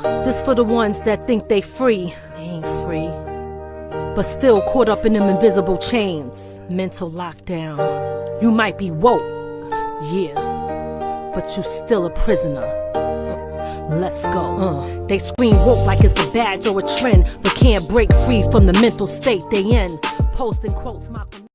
This for the ones that think they free. They ain't free. But still caught up in them invisible chains. Mental lockdown. You might be woke, yeah, but you still a prisoner. Let's go. They scream woke like it's a badge or a trend, but can't break free from the mental state they in. Posting quotes, Malcolm.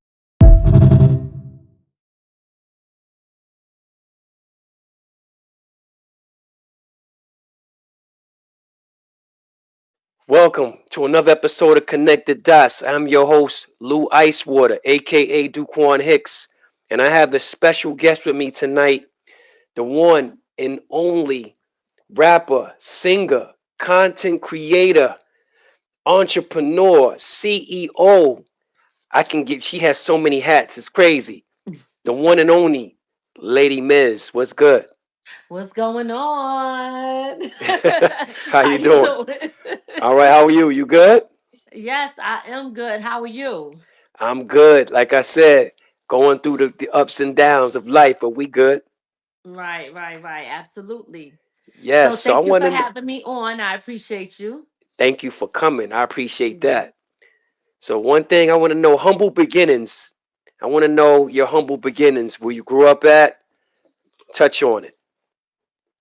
Welcome to another episode of Connected Dots. I'm your host, Lou Icewater, aka Duquan Hicks, and I have a special guest with me tonight, the one and only rapper, singer, content creator, entrepreneur, CEO. She has so many hats, it's crazy. The one and only Lady Miz. What's good? What's going on? How How you you doing? doing? All right, how are you? You good? Yes, I am good. How are you? I'm good. Like I said, going through the ups and downs of life, but we good. Right. Absolutely. Yes. So So I thank you want for to having me on. I appreciate you. thank you for coming. I appreciate Yeah. that. So one thing I want to know, humble beginnings. I want to know your humble beginnings, where you grew up at. Touch on it.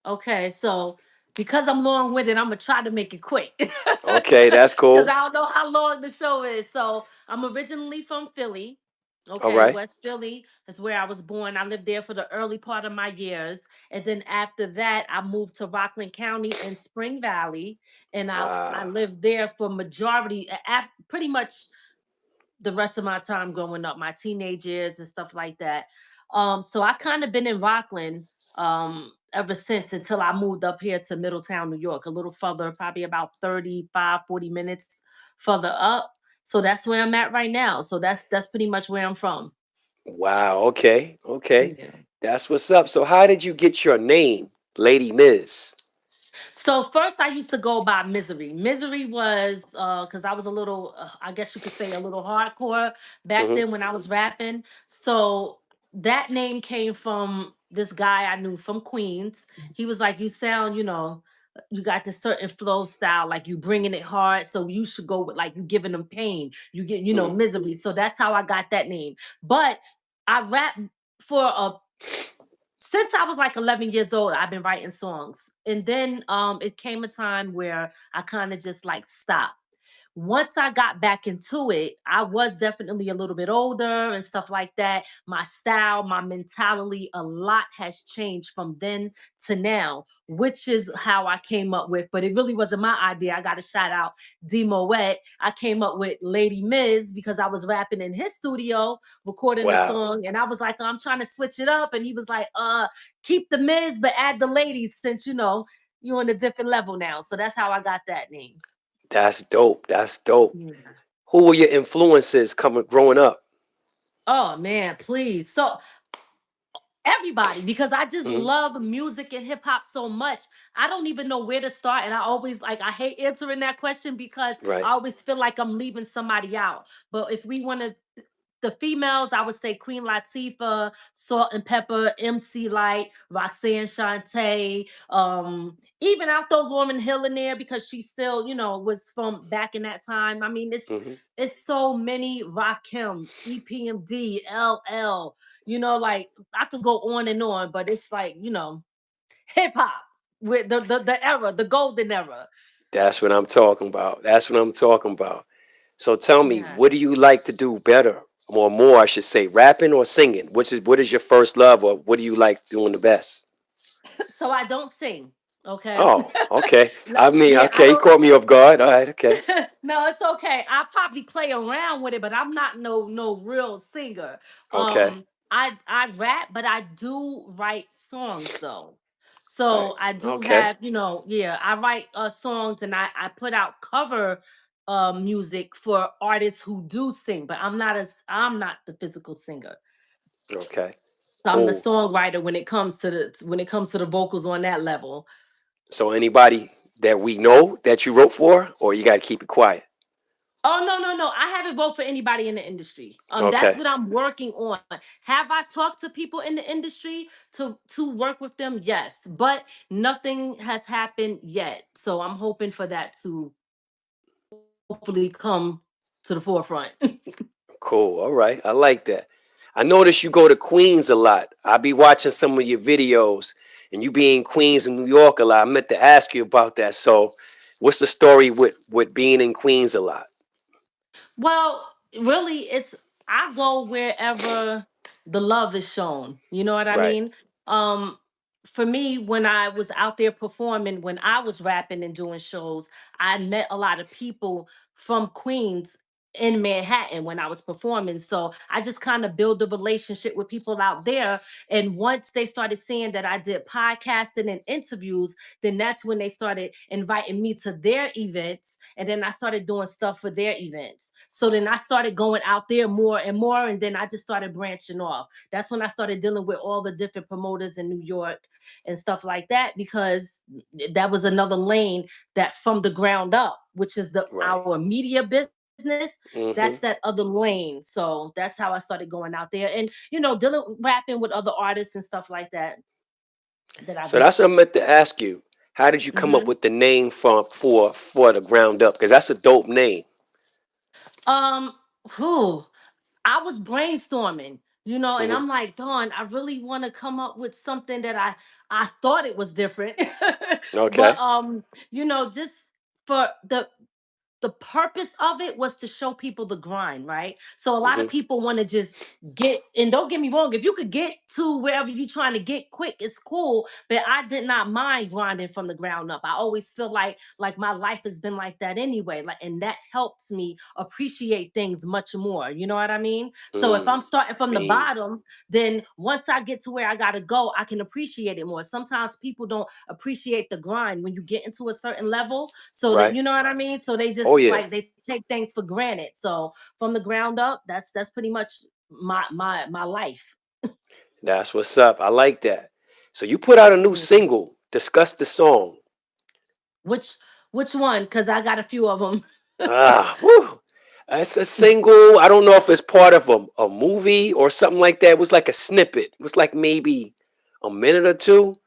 Okay, so because I'm long-winded, I'm gonna try to make it quick. Okay, that's Because cool. I don't know how long the show is. So I'm originally from Philly. All Okay, right. West Philly is where I was born. I lived there for the early part of my years. And then after that, I moved to Rockland County in Spring Valley. And I Ah, lived there for pretty much the rest of my time growing up, my teenage years and stuff like that. So I kind of been in Rockland ever since until I moved up here to Middletown, New York, a little further, probably about 35, 40 minutes further up. So that's where I'm at right now. So that's pretty much where I'm from. wow. Okay. Okay. Yeah. That's what's up. So how did you get your name, Lady Miz? So first I used to go by Misery. Misery was cuz I was a little I guess you could say a little hardcore back Hmm. then when I was rapping. So that name came from this guy I knew from Queens. He was like, you sound, you got this certain flow style, like you bringing it hard. So you should go with like you giving them pain. You get, Hmm. misery. So that's how I got that name. But I rap for a since I was like 11 years old, I've been writing songs. And then it came a time where I kind of just like stopped. Once I got back into it, I was definitely a little bit older and stuff like that. My style, my mentality, a lot has changed from then to now, which is how I came up with. But it really wasn't my idea. I got to shout out D Moet. I came up with Lady Miz because I was rapping in his studio, recording a Wow. song, and I was like, I'm trying to switch it up. And he was like, keep the Miz, but add the ladies since you're on a different level now. So that's how I got that name. That's dope. That's dope. Yeah. Who were your influences coming growing up? Oh man, please. So everybody, because I just Hmm. love music and hip hop so much. I don't even know where to start. And I always I hate answering that question because I Right. always feel like I'm leaving somebody out. But if we want to the females, I would say Queen Latifah, Salt and Pepper, MC Light, Roxanne Shante. Even I'll throw Lauryn Hill in there because she still, was from back in that time. I mean, Hmm. it's so many Rakim, EPMD, LL, like I could go on and on, but it's like, hip hop with the era, the golden era. That's what I'm talking about. That's what I'm talking about. So tell me, Yeah. what do you like to do better, or more, I should say, rapping or singing? What is your first love, or what do you like doing the best? So I don't sing. Okay. Oh, okay. I mean, Yeah, I okay, you don't. caught me off guard. All right, okay, No, it's okay. I probably play around with it, but I'm not no real singer. okay, I rap, but I do write songs though. all right, So I do okay, have, yeah, I write songs and I put out cover music for artists who do sing, but I'm not the physical singer. okay, So I'm the cool. songwriter when it comes to the vocals on that level. So anybody that we know that you wrote for, or you got to keep it quiet? Oh no, no, no. I haven't voted for anybody in the industry. That's Okay, what I'm working on. Have I talked to people in the industry to work with them? Yes, but nothing has happened yet. So I'm hoping for that to hopefully come to the forefront. cool. All right, I like that. I notice you go to Queens a lot. I be watching some of your videos, and you be in Queens and New York a lot. I meant to ask you about that. So, what's the story with being in Queens a lot? Well, really, it's I go wherever the love is shown. You know what I Right. mean? Um, for me, when I was out there performing, when I was rapping and doing shows, I met a lot of people from Queens in Manhattan when I was performing. So I just kind of build a relationship with people out there. And once they started seeing that I did podcasting and interviews, then that's when they started inviting me to their events. And then I started doing stuff for their events. So then I started going out there more and more. And then I just started branching off. That's when I started dealing with all the different promoters in New York and stuff like that, because that was another lane that from the ground up, which is the Right. our media business. That's that Hmm. other lane. So that's how I started going out there and, dealing rapping with other artists and stuff like that I've So that's met. what I meant to ask you. How did you come up Mhm. with the name for the ground up? Because that's a dope name. Um, who I was brainstorming, and Hmm. I'm like, Dawn, I really want to come up with something that I thought it was different, but Okay. just for the purpose of it was to show people the grind, right? So a lot Hmm. of people want to just get, and don't get me wrong, if you could get to wherever you're trying to get quick, it's cool. But I did not mind grinding from the ground up. I always feel like my life has been like that anyway. Like, and that helps me appreciate things much more. You know what I mean? So if I'm Mm, starting from the mean. bottom, then once I get to where I gotta go, I can appreciate it more. Sometimes people don't appreciate the grind when you get into a certain level. So that Right. you know what I mean? So they just Oh yeah. like they take things for granted. So from the ground up, that's pretty much my life. That's what's up. I like that. So you put out a new Mhm. single. Discuss the song. Which which one? Because I got a few of them. Ah, whew. It's a single. I don't know if it's part of a movie or something like that. It was like a snippet. It was like maybe a minute or two.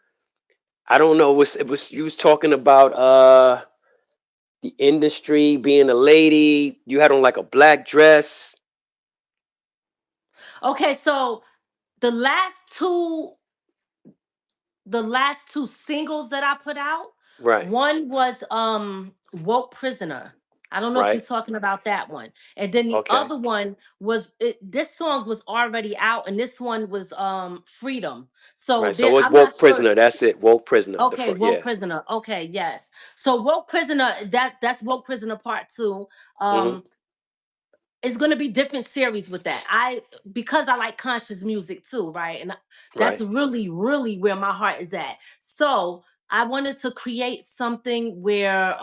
I don't know. It was you was talking about the industry being a lady. You had on like a black dress. Okay, so the last two the last two singles that I put out, Right. one was Woke Prisoner. I don't know if you're Right. talking about that one. And then the Okay. other one was this song was already out and this one was Freedom. So Right. So there it was I'm not woke sure. prisoner. That's it. Woke prisoner. The Okay, front. Woke Yeah. Prisoner. Okay, yes. So Woke Prisoner, that's Woke Prisoner Part 2. Hmm. Um it's going to be different series with that. I Because I like conscious music too, right? And that's Right. really really where my heart is at. So, I wanted to create something where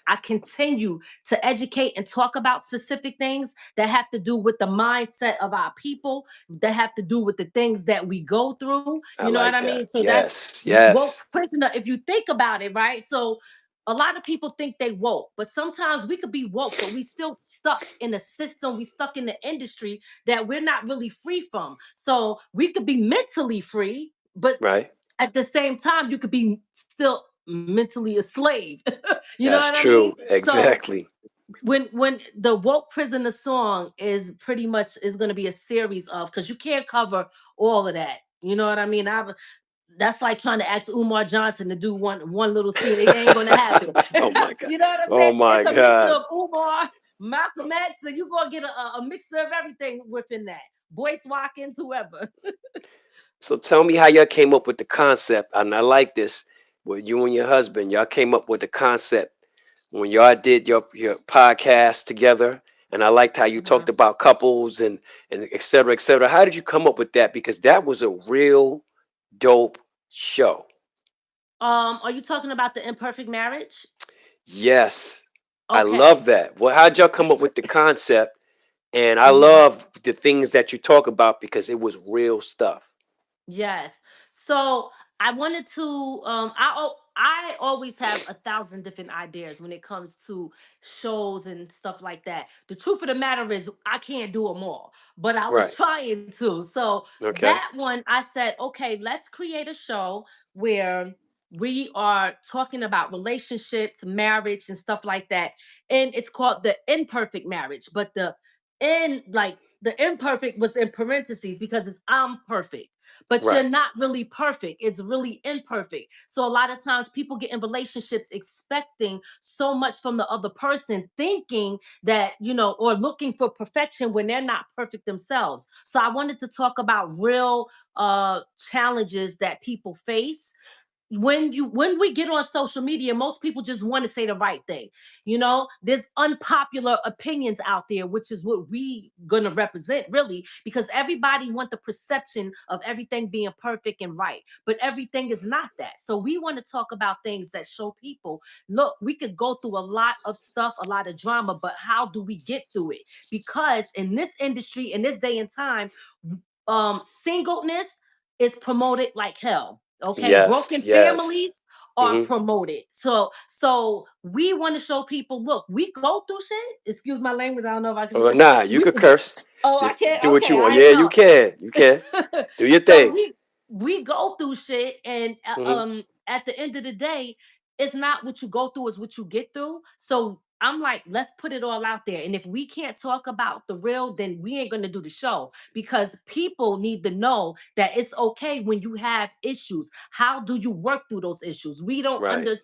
I continue to educate and talk about specific things that have to do with the mindset of our people, that have to do with the things that we go through. I You know what like I mean? that. So that's Yes. woke Yes. prisoner. If you think about it, right? So a lot of people think they woke, but sometimes we could be woke, but we still stuck in a system, we stuck in the industry that we're not really free from. So we could be mentally free, but Right. at the same time, you could be still mentally a slave. You know That's what I mean? true. So Exactly. when the woke prisoner song is pretty much is going to be a series of, because you can't cover all of that. You know what I mean? That's like trying to ask Umar Johnson to do one little scene. It ain't gonna happen. Oh my god. You know what I'm Oh saying? my It's a mixture god. of Umar, Malcolm X, and you're gonna get a mixture of everything within that. Boyce Watkins, whoever. So tell me how y'all came up with the concept. And I like this. With you and your husband, y'all came up with the concept when y'all did your podcast together. And I liked how you talked Mhm. about couples and et cetera, et cetera. How did you come up with that? Because that was a real dope show. Are you talking about the imperfect marriage? Yes. I love Okay. that. Well, how'd y'all come up with the concept? And I Mhm. love the things that you talk about because it was real stuff. Yes. So I wanted to. I always have a thousand different ideas when it comes to shows and stuff like that. The truth of the matter is, I can't do them all, but I was Right. trying to. So Okay. that one, I said, okay, let's create a show where we are talking about relationships, marriage, and stuff like that. And it's called the imperfect marriage, but the imperfect was in parentheses because it's I'm perfect, but you're Right. not really perfect. It's really imperfect. So a lot of times people get in relationships expecting so much from the other person, thinking that, or looking for perfection when they're not perfect themselves. So I wanted to talk about real challenges that people face when we get on social media. Most people just want to say the right thing. There's unpopular opinions out there, which is what we gonna represent, really, because everybody want the perception of everything being perfect and right, but everything is not that. So we want to talk about things that show people, look, we could go through a lot of stuff, a lot of drama, but how do we get through it? Because in this industry, in this day and time, singleness is promoted like hell. Okay, Yes. broken Yes. families are Hmm. promoted. So we want to show people, look, we go through shit. Excuse my language. I don't know if I can. Nah, you We, could curse. oh, I Just can't. do what Okay, you want. I Yeah, you know. can. You can. Do your So thing. we go through shit, and Hmm. at the end of the day, it's not what you go through, it's what you get through. So I'm like, let's put it all out there. And if we can't talk about the real, then we ain't gonna do the show, because people need to know that it's okay when you have issues. How do you work through those issues? We don't Right. under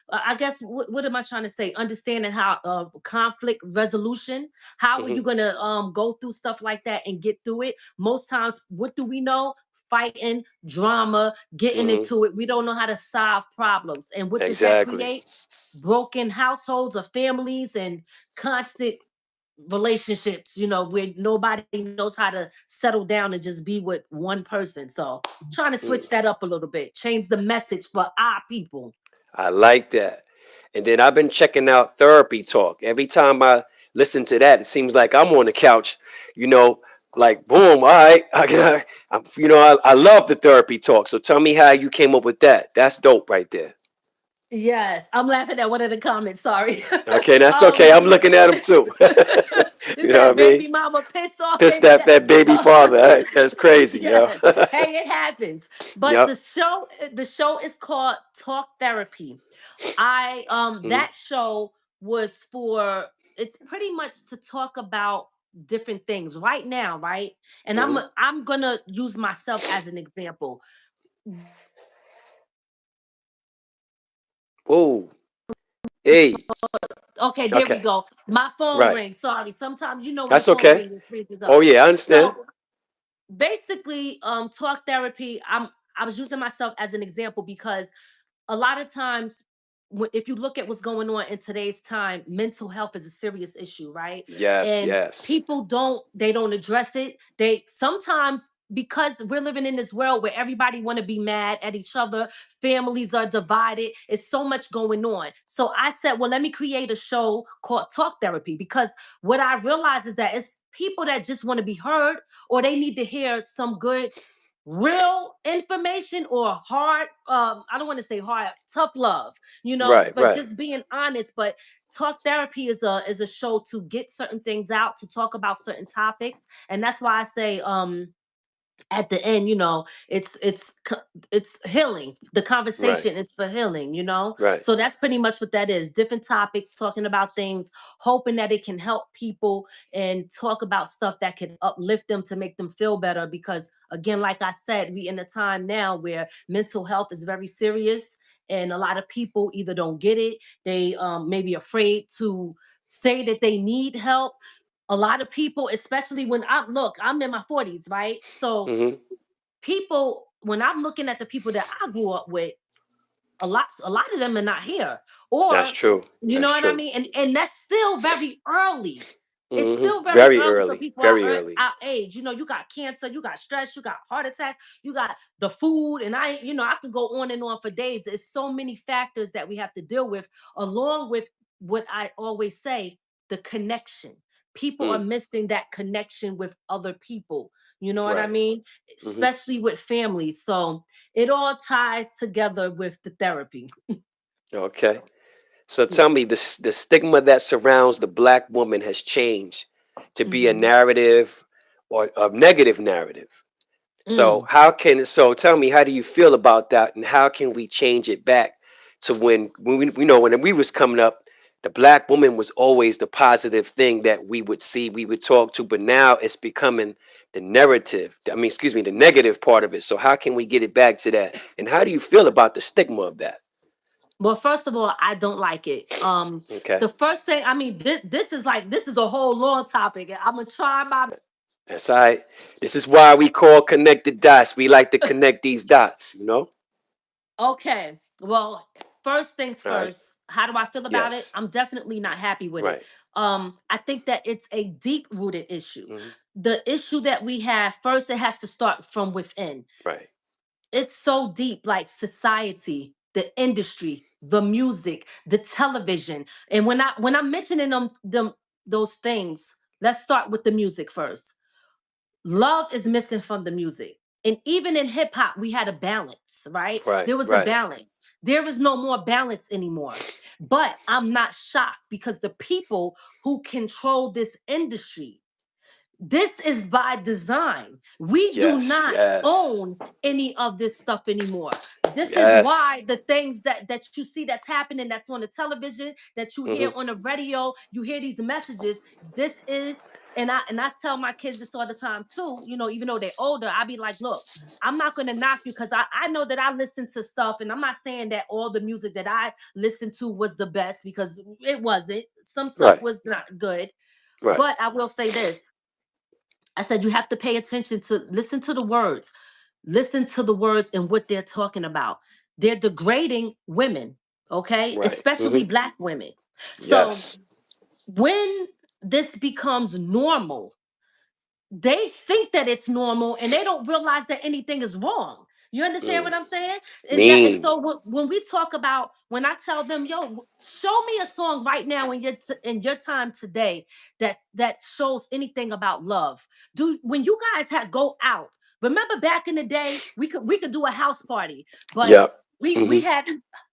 I guess, what am I trying to say? Understanding how conflict resolution. How are Hmm. you gonna go through stuff like that and get through it? Most times, what do we know? Fighting, drama, getting Hmm. into it. We don't know how to solve problems. And what does that Exactly. create? Broken households or families and constant relationships, where nobody knows how to settle down and just be with one person. So trying to Mm. switch that up a little bit, change the message for our people. I like that. And then I've been checking out therapy talk. Every time I listen to that, it seems like I'm on the couch, you know, like boom, all right. I love the therapy talk. So tell me how you came up with that. That's dope right there. Yes, I'm laughing at one of the comments. Sorry. Okay, that's okay. um, I'm looking at them too. is You know what I that mean? baby mama pissed off? Piss Baby that daddy pissed baby off. father. That's crazy, yo. Yes. Hey, it happens. But Yep. the show is called Talk Therapy. I Hmm. That show was for, it's pretty much to talk about different things right now, right? And I'm Hmm. I'm gonna use myself as an example. Whoa. Hey. Okay, there we Okay. go. My phone Right. rings. Sorry. Sometimes, when the That's phone okay. rings, it freezes Oh up. yeah, I understand. So basically, talk therapy, I was using myself as an example because a lot of times, if you look at what's going on in today's time, mental health is a serious issue, right? Yes, And yes. people don't address it. They sometimes, because we're living in this world where everybody want to be mad at each other, families are divided, it's so much going on. So I said, well, let me create a show called Talk Therapy, because what I realize is that it's people that just want to be heard, or they need to hear some good real information, or hard, I don't want to say hard, tough love, Right, but right. just being honest. But Talk Therapy is a show to get certain things out, to talk about certain topics. And that's why I say, at the end, it's healing. The Right, conversation is for healing, right. so that's pretty much what that is. Different topics, talking about things, hoping that it can help people, and talk about stuff that can uplift them to make them feel better. Because again, like I said, we in a time now where mental health is very serious, and a lot of people either don't get it, they may be afraid to say that they need help. A lot of people, especially when I'm in my 40s, right? So Hmm. people, when I'm looking at the people that I grew up with, a lot of them are not here. That's Or, true. you know That's what I true. mean? And that's still very early. It's Hmm. still very Very early for early. people Very early. our age. You got cancer, you got stress, you got heart attacks, you got the food, and I could go on and on for days. There's so many factors that we have to deal with, along with what I always say, the connection. People are Mm. missing that connection with other people. You know what I Right. mean? Hmm. Especially with families. So it all ties together with the therapy. Okay. So Yeah. tell me, the stigma that surrounds the black woman has changed to be a Hmm. narrative or a negative narrative. So Mm. so tell me, how do you feel about that, and how can we change it back to when we know when we was coming up, the black woman was always the positive thing that we would see, we would talk to, but now it's becoming the narrative. I mean, excuse me, the negative part of it. So how can we get it back to that? And how do you feel about the stigma of that? Well, first of all, I don't like it. Okay. The first thing, I mean, this is a whole long topic, and I'm gonna try my That's all right. This is why we call connected dots. We like to connect these dots, you know? Okay. Well, first things All right. first. How do I feel about it? Yes. I'm definitely not happy with it. Right. I think that it's a deep rooted issue. Hmm. The issue that we have first, it has to start from within. Right. It's so deep, like society, the industry, the music, the television. And when I'm mentioning them those things, let's start with the music first. Love is missing from the music. And even in hip hop, we had a balance, right? Right. There was a Right. balance. There is no more balance anymore. But I'm not shocked because the people who control this industry, this is by design. We do Yes. not Yes. own any of this stuff anymore. This is Yes. why the things that you see that's happening, that's on the television, that you hear Hmm. on the radio, you hear these messages. This is, and I tell my kids this all the time too. You know, even though they're older, I be like, look, I'm not gonna knock you because I know that I listen to stuff, and I'm not saying that all the music that I listened to was the best because it wasn't. Some stuff Right. was not good, Right. but I will say this. I said you have to pay attention to listen to the words. Listen to the words and what they're talking about. They're degrading women, okay? Right. Especially Hmm. black women. So Yes. when this becomes normal, they think that it's normal and they don't realize that anything is wrong. You understand what Mm. I'm saying? And Mean. so when we talk about, when I tell them, yo, show me a song right now in in your time today that shows anything about love. Do when you guys had go out? Remember back in the day, we could do a house party, but Yep. we Hmm. had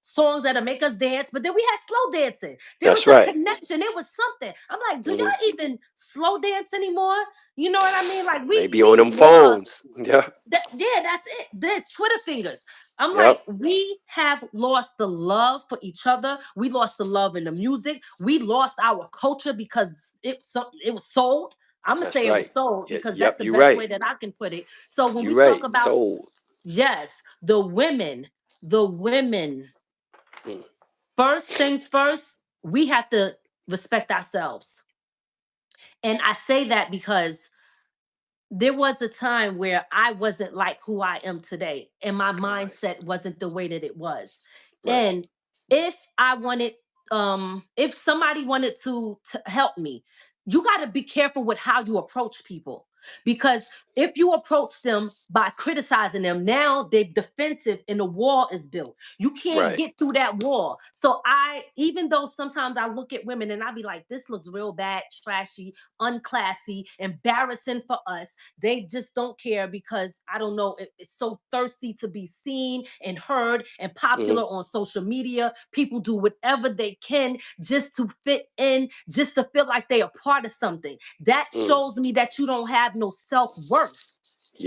songs that'll make us dance, but then we had slow dancing. There was That's a right. connection. It was something. I'm like, do Hmm. y'all even slow dance anymore? You know what I mean? Like They be on we them lost phones. Yeah. that. Yeah, that's it. This Twitter fingers. I'm like, Yep. we have lost the love for each other. We lost the love in the music. We lost our culture because it was sold. I'm gonna That's say it right. was sold Yeah. because that's Yep. the You're best right. way that I can put it. So when You're we talk right. about, So. yes, the women, Mm. first things first, we have to respect ourselves. And I say that because there was a time where I wasn't like who I am today, and my Right. mindset wasn't the way that it was. Right. And if I wanted, if somebody wanted to help me, you got to be careful with how you approach people. Because if you approach them by criticizing them, now they're defensive and the wall is built. You can't Right. get through that wall. So even though sometimes I look at women and I be like, this looks real bad, trashy, unclassy, embarrassing for us, they just don't care because I don't know, it's so thirsty to be seen and heard and Hmm. popular on social media. People do whatever they can just to fit in, just to feel like they are part of something. That Mm. shows me that you don't have no self-worth.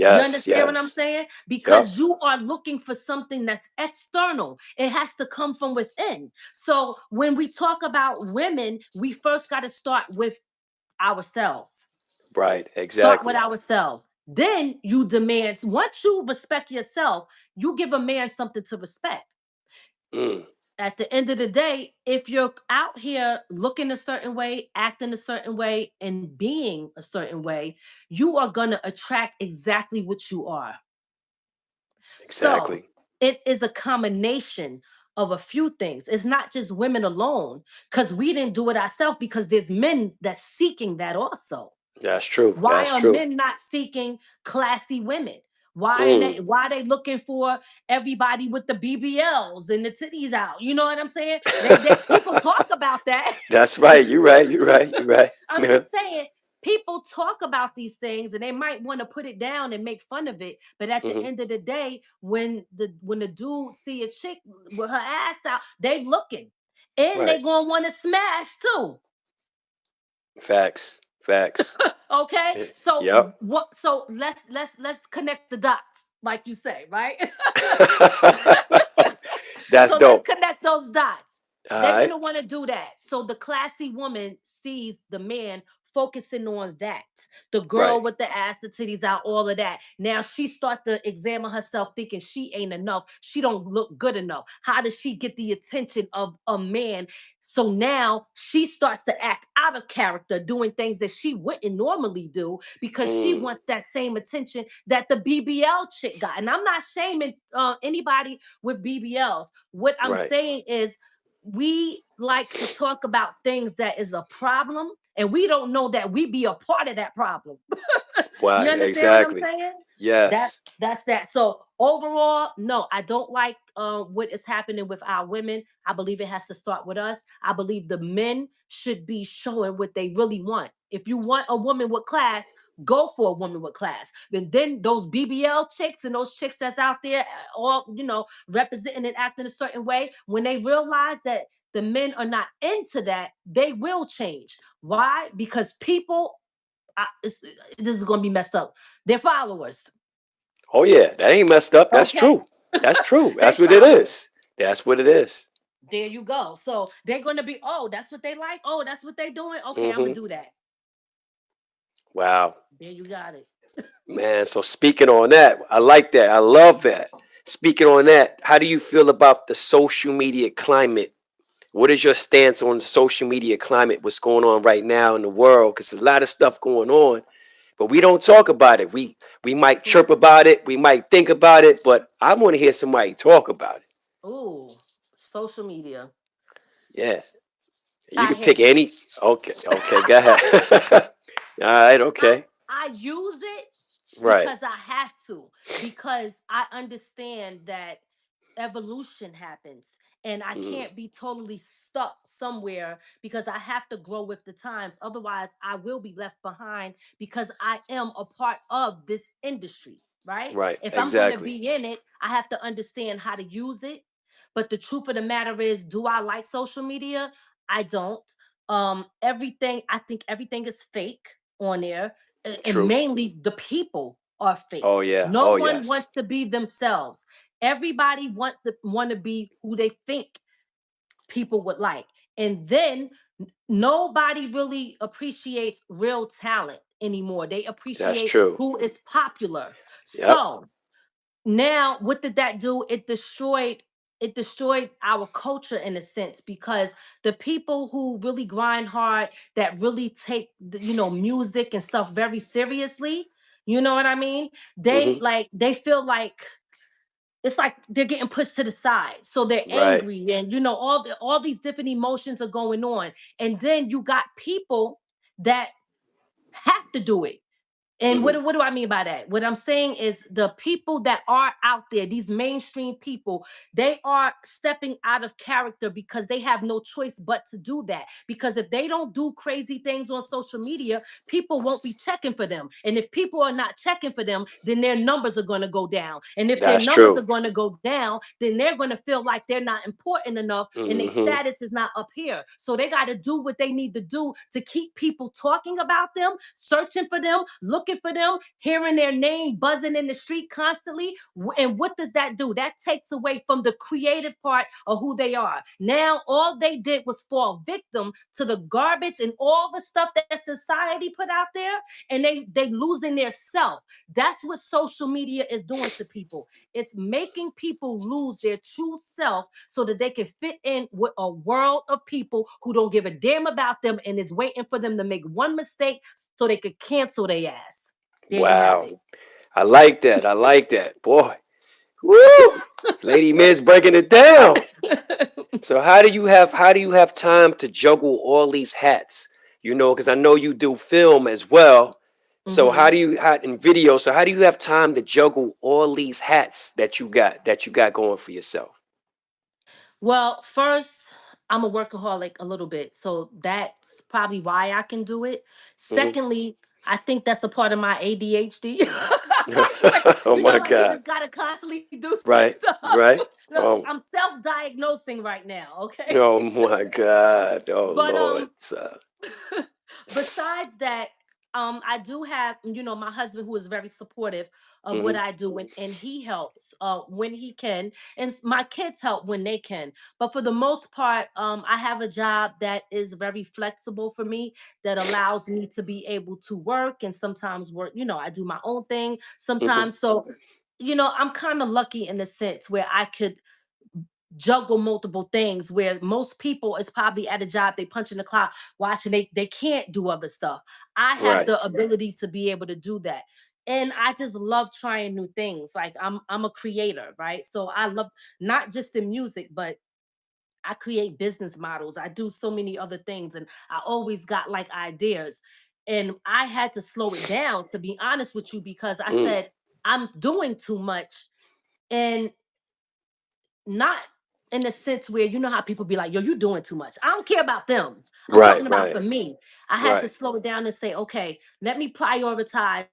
You Yes. understand what I'm Yes. saying? Yep. Because you are looking for something that's external. It has to come from within. So when we talk about women, we first got to start with ourselves. Right. Start with Exactly. ourselves. Then you demand, once you respect yourself, you give a man something to respect. Mm. At the end of the day, if you're out here looking a certain way, acting a certain way, and being a certain way, you are going to attract exactly what you are. So Exactly. it is a combination of a few things. It's not just women alone, because we didn't do it ourselves, because there's men that's seeking that also. That's true. Why That's are true. men not seeking classy women? Mm. Why are they looking for everybody with the BBLs and the titties out? You know what I'm saying? They people talk about that. That's right. You're right. You're right. You're right. I'm Yeah. just saying, people talk about these things and they might want to put it down and make fun of it, but at the Hmm. end of the day, when the dude see a chick with her ass out, they looking, and Right. they gonna want to smash too. Facts. Facts. Okay, so Yep. what? So let's connect the dots, like you say, right? That's So let's dope. connect those dots. All They're right. gonna want to do that. So the classy woman sees the man focusing on that. The girl Right. with the ass, the titties out, all of that. Now she start to examine herself, thinking she ain't enough. She don't look good enough. How does she get the attention of a man? So now she starts to act out of character, doing things that she wouldn't normally do because she Mm. wants that same attention that the BBL chick got. And I'm not shaming anybody with BBLs. What I'm Right. saying is we like to talk about things that is a problem, and we don't know that we be a part of that problem. Why? You understand what I'm Exactly. saying? Yes. That's that. So overall, no, I don't like what is happening with our women. I believe it has to start with us. I believe the men should be showing what they really want. If you want a woman with class, go for a woman with class. And then those BBL chicks and those chicks that's out there, all representing and acting a certain way, when they realize that the men are not into that, they will change. Why? Because people, this is going to be messed up. They're followers. Oh yeah, that ain't messed up. That's Okay. true. That's true. They That's what it is. followers. That's what it is. There you go. So they're going to be, oh, that's what they like. Oh, that's what they doing. Okay, I'm going Hmm. to do that. Wow. There you got it. Man, so speaking on that, I like that. I love that. Speaking on that, how do you feel about the social media climate? What is your stance on the social media climate? What's going on right now in the world? Because there's a lot of stuff going on, but we don't talk about it. We might chirp about it, we might think about it, but I want to hear somebody talk about it. Ooh, social media. Yeah, you I can pick hate it. any. Okay, okay, go ahead. All right, I okay, I use it right. because I have to, because I understand that evolution happens and I Mm, can't be totally stuck somewhere because I have to grow with the times. Otherwise, I will be left behind because I am a part of this industry, right? right, If I'm going to exactly. be in it, I have to understand how to use it. But the truth of the matter is, do I like social media? I don't. Everything, I think everything is fake on there, and True. mainly the people are Oh fake. yeah. No Oh one yes. wants to be themselves. Everybody want to be who they think people would like. And then nobody really appreciates real talent anymore. They That's appreciate true. who is popular. Yep. So now what did that do? It destroyed our culture in a sense, because the people who really grind hard, that really take music and stuff very seriously, you know what I mean, Hmm. they feel like it's like they're getting pushed to the side, so they're Right. angry, and all these different emotions are going on. And then you got people that have to do it. And Hmm. what do I mean by that? What I'm saying is the people that are out there, these mainstream people, they are stepping out of character because they have no choice but to do that. Because if they don't do crazy things on social media, people won't be checking for them. And if people are not checking for them, then their numbers are going to go down. And if their That's numbers are true. going to go down, then they're going to feel like they're not important enough and their Hmm. status is not up here. So they got to do what they need to do to keep people talking about them, searching for them, looking for them, hearing their name buzzing in the street constantly. And what does that do? That takes away from the creative part of who they are. Now, all they did was fall victim to the garbage and all the stuff that society put out there, and they losing their self. That's what social media is doing to people. It's making people lose their true self so that they can fit in with a world of people who don't give a damn about them and is waiting for them to make one mistake so they could cancel their ass. There you have Wow. it. I like that. I like that. Boy. Woo! Lady Miz breaking it down. So how do you have time to juggle all these hats? Because I know you do film as well. So how Hmm. do you how in video? So how do you have time to juggle all these hats that you got going for yourself? Well, first, I'm a workaholic a little bit, so that's probably why I can do it. Hmm. Secondly, I think that's a part of my ADHD. Like, Oh my like you God. just gotta constantly do Right. stuff. Right. Look, Oh. I'm self-diagnosing right now, okay? Oh my God. Oh But Lord. besides that, I do have, my husband who is very supportive of what Hmm. I do, and he helps when he can, and my kids help when they can. But for the most part, I have a job that is very flexible for me, that allows me to be able to work and sometimes work. I do my own thing Hmm. sometimes, so I'm kind of lucky in the sense where I could juggle multiple things, where most people is probably at a job, they punch in the clock watching, they can't do other stuff. I have Right. the ability to be able to do that, and I just love trying new things. Like, I'm a creator, right? So I love, not just in music, but I create business models, I do so many other things, and I always got like ideas. And I had to slow it down, to be honest with you, because I Mm. said I'm doing too much. And not in the sense where, how people be like, yo, you doing too much. I don't care about them. I'm Right. talking about Right. for me. I had to Right. slow it down and say, okay, let me prioritize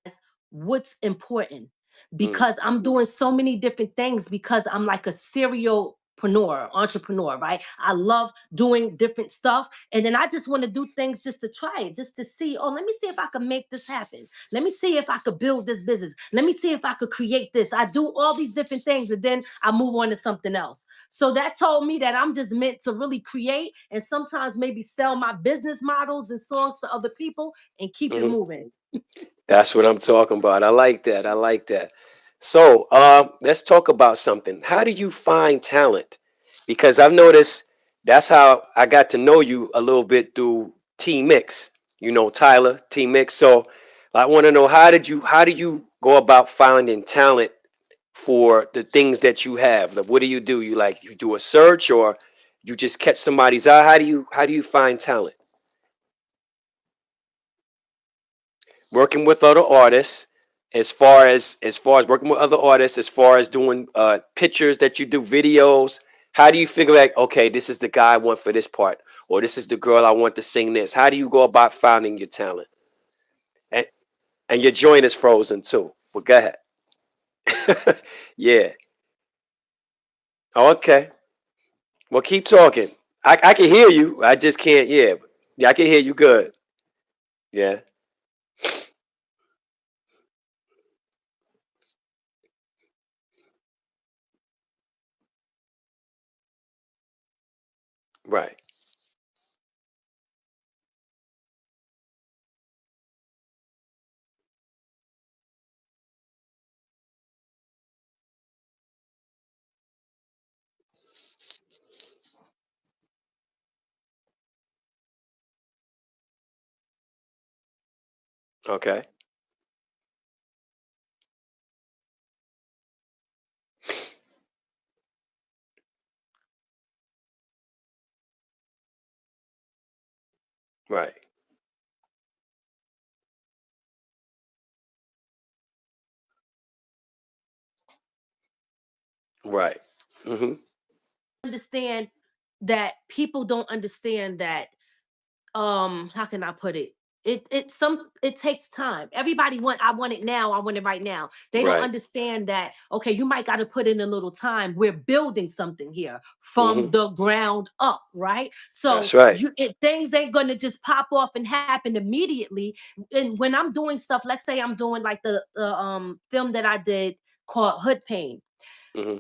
what's important, Mm. because I'm doing so many different things, because I'm like a serial entrepreneur, right? I love doing different stuff. And then I just want to do things just to try it, just to see, oh, let me see if I can make this happen. Let me see if I could build this business. Let me see if I could create this. I do all these different things, and then I move on to something else. So that told me that I'm just meant to really create, and sometimes maybe sell my business models and songs to other people and keep it Hmm. moving. That's what I'm talking about. I like that. I like that. So, let's talk about something. How do you find talent? Because I've noticed that's how I got to know you a little bit through T Mix. You know Tyler T Mix. So, I want to know, how do you go about finding talent for the things that you have? Like, what do? You do a search, or you just catch somebody's eye? How do you find talent? Working with other artists, as far as working with other artists, as far as doing pictures that you do, videos. How do you figure like, okay, this is the guy I want for this part, or this is the girl I want to sing this? How do you go about finding your talent? And, and your joint is frozen too, but go ahead. Yeah. Okay. Well, keep talking. I can hear you, I just can't. Yeah. Yeah, I can hear you good. Yeah. Right. Okay. Right. Right. Hmm. Understand that people don't understand that, how can I put it, it takes time. Everybody I want it now, I want it right now. They don't Right. understand that, okay, you might got to put in a little time. We're building something here from Hmm. the ground up, right? So That's right. things ain't gonna just pop off and happen immediately. And when I'm doing stuff, let's say I'm doing like the film that I did called Hood Pain, Hmm.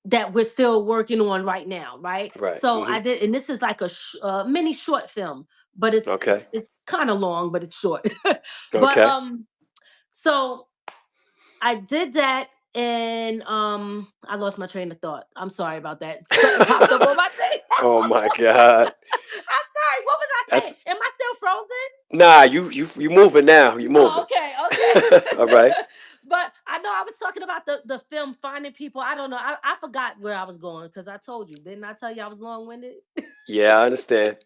that we're still working on right now, right? Right. So Hmm. I did, and this is like mini short film, but it's Okay. it's it's kind of long, but it's short. But Okay. so I did that, and I lost my train of thought. I'm sorry about that. Something popped up on my thing. Oh my God. I'm sorry. What was I saying? That's Am I still frozen? nah. You moving now. You Oh, moving. okay, okay. All right. But I know I was talking about the film Finding People. I don't know. I forgot where I was going, because I told you. Didn't I tell you I was long winded? Yeah, I understand.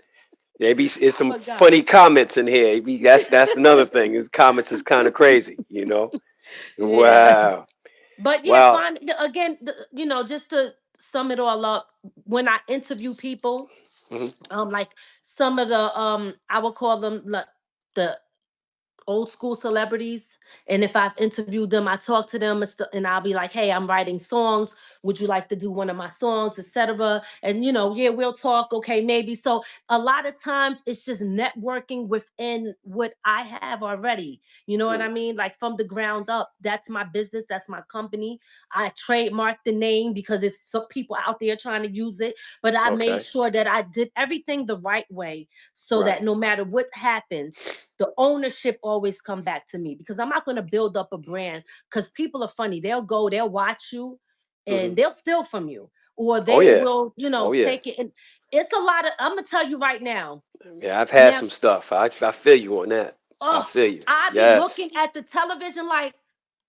Maybe it's I some forgot. funny comments in here. That's another thing. His comments is kind of crazy. You know. Yeah. Wow. But yeah, Wow. again, just to sum it all up, when I interview people, Hmm. Like some of the I would call them the old school celebrities. And if I've interviewed them, I talk to them and I'll be like, hey, I'm writing songs. Would you like to do one of my songs, etc.? And yeah, we'll talk. Okay, maybe. So a lot of times it's just networking within what I have already. You know what I Mm. mean? Like from the ground up. That's my business. That's my company. I trademarked the name because it's some people out there trying to use it. But I made Okay. sure that I did everything the right way so that Right. no matter what happens, the ownership always come back to me, because I'm not going to build up a brand, because people are funny. They'll watch you Hmm. and they'll steal from you, or Oh they yeah. will, Oh yeah. take it. And it's a lot of, I'm going to tell you right now. Yeah. I've had Now, some stuff. I feel you on that. I oh, feel you. I be Yes. looking at the television like,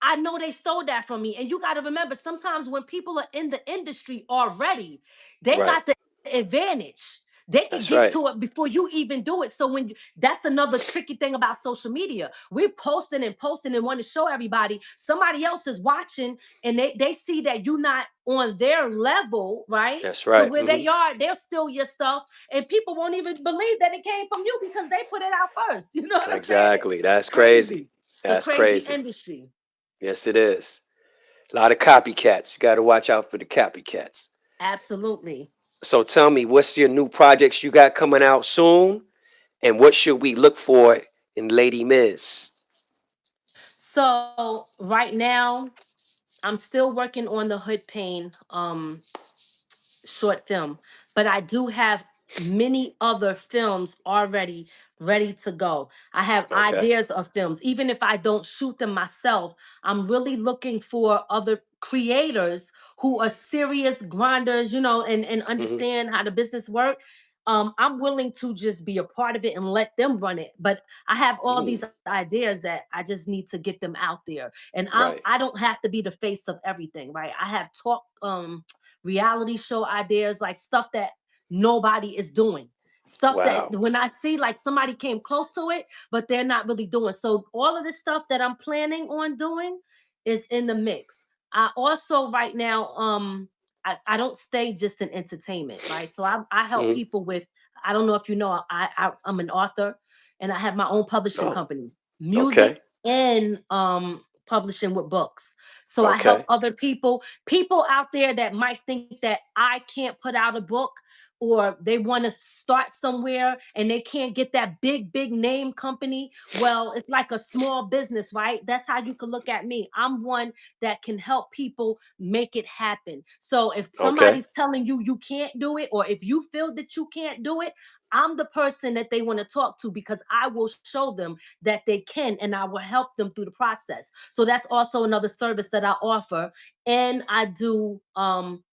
I know they stole that from me. And you got to remember, sometimes when people are in the industry already, they Right. got the advantage. They can That's get right. to it before you even do it. So that's another tricky thing about social media. We're posting and want to show everybody. Somebody else is watching, and they see that you're not on their level, right? That's So right. where Hmm. they are, they'll steal your stuff, and people won't even believe that it came from you because they put it out first. You know what I'm saying? Exactly. That's crazy. Crazy. It's a That's crazy crazy. industry. Yes, it is. A lot of copycats. You got to watch out for the copycats. Absolutely. So tell me, what's your new projects you got coming out soon, and what should we look for in Lady Miz? So right now, I'm still working on the Hood Pain short film, but I do have many other films already ready to go. I have Okay. ideas of films. Even if I don't shoot them myself, I'm really looking for other creators who are serious grinders, and Hmm. understand how the business work. I'm willing to just be a part of it and let them run it. But I have all these Mm. ideas that I just need to get them out there. And Right. I don't have to be the face of everything, right? I have talk reality show ideas, like stuff that nobody is doing. Stuff that Wow. when I see like somebody came close to it, but they're not really doing. So all of this stuff that I'm planning on doing is in the mix. I also right now, I don't stay just in entertainment, right? So I help Hmm. people with, I don't know if you know, I'm an author and I have my own publishing Oh. company, Okay. music and publishing with books. So I help Okay. other people out there that might think that I can't put out a book, or they want to start somewhere and they can't get that big name company. Well, it's like a small business, right? That's how you can look at me. I'm one that can help people make it happen. So if Okay. somebody's telling you you can't do it, or if you feel that you can't do it, I'm the person that they want to talk to, because I will show them that they can, and I will help them through the process. So that's also another service that I offer. And I do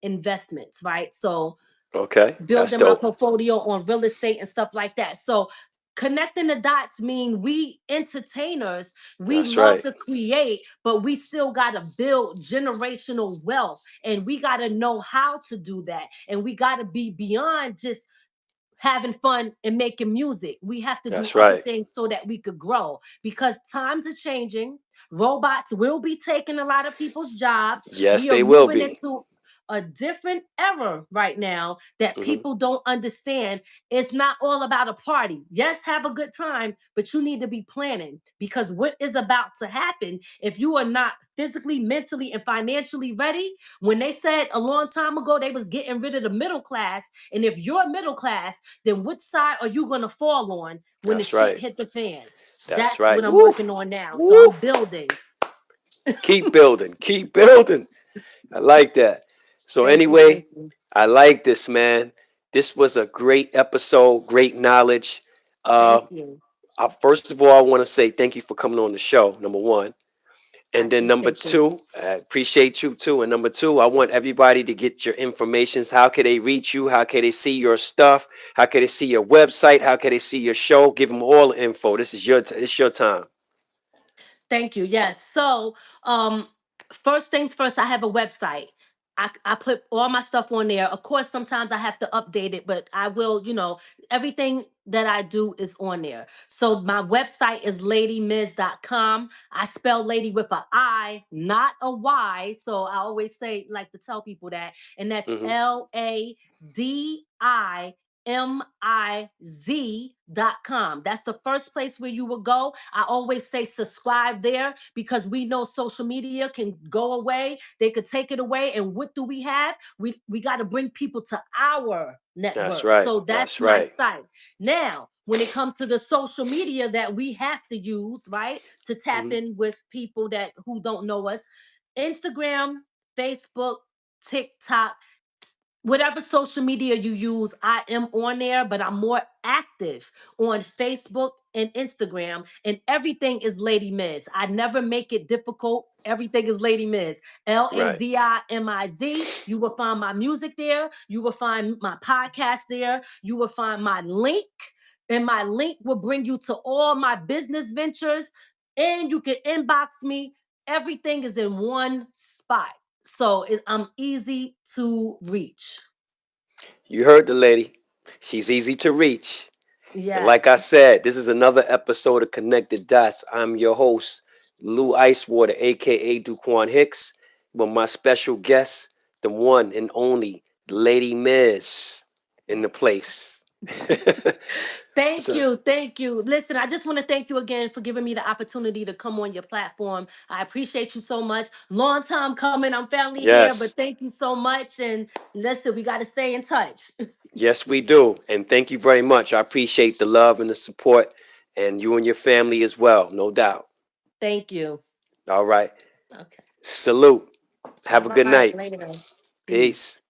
investments, right? So Okay. That's building my dope. portfolio on real estate and stuff like that. So connecting the dots mean we entertainers, we That's love right. to create, but we still got to build generational wealth, and we got to know how to do that. And we got to be beyond just having fun and making music. We have to do That's other right. things so that we could grow, because times are changing. Robots will be taking a lot of people's jobs. Yes, We are they will moving be. into a different era right now that Hmm. people don't understand. It's not all about a party. Yes, have a good time, but you need to be planning, because what is about to happen, if you are not physically, mentally, and financially ready, when they said a long time ago they was getting rid of the middle class, and if you're middle class, then which side are you going to fall on when the That's shit right. hit the fan? That's That's what right. I'm Woo. working on now. So Woo. I'm building. Keep building. Keep building. I like that. So Thank you. anyway, Thank you. I like this, man. This was a great episode, great knowledge. Uh, Thank you. First of all, I want to say thank you for coming on the show. Number one. I And then number appreciate you. two, I appreciate you too. And number two, I want everybody to get your information. How can they reach you? How can they see your stuff? How can they see your website? How can they see your show? Give them all the info. It's your time. Thank you. Yes. So, first things first, I have a website. I put all my stuff on there. Of course, sometimes I have to update it, but I will, everything that I do is on there. So my website is ladymiz.com. I spell lady with a I, not a Y. So I always say, like to tell people that. And that's Hmm. LADIMIZ. miz.com. That's the first place where you will go. I always say subscribe there because we know social media can go away. They could take it away. And what do we have? We got to bring people to our That's network. right. So that's That's my right. site. Now, when it comes to the social media that we have to use, right, to tap Mhm. in with people that who don't know us, Instagram, Facebook, TikTok, whatever social media you use, I am on there, but I'm more active on Facebook and Instagram, and everything is Lady Miz. I never make it difficult. Everything is Lady Miz. Right. LADIMIZ. You will find my music there. You will find my podcast there. You will find my link, and my link will bring you to all my business ventures, and you can inbox me. Everything is in one spot. So I'm easy to reach. You heard the lady. She's easy to reach. And like I Yes. said, this is another episode of Connected Dots. I'm your host, Lou Icewater, aka Duquan Hicks, with my special guest, the one and only Lady Miz in the place. Thank So, you. Thank you. Listen, I just want to thank you again for giving me the opportunity to come on your platform. I appreciate you so much. Long time coming. I'm finally here, but yes, thank you so much. And listen, we got to stay in touch. yes, we do. And thank you very much. I appreciate the love and the support, and you and your family as well, no doubt. Thank you. All right. Okay. Salute. Have a All good right. night. Later. Peace. Peace.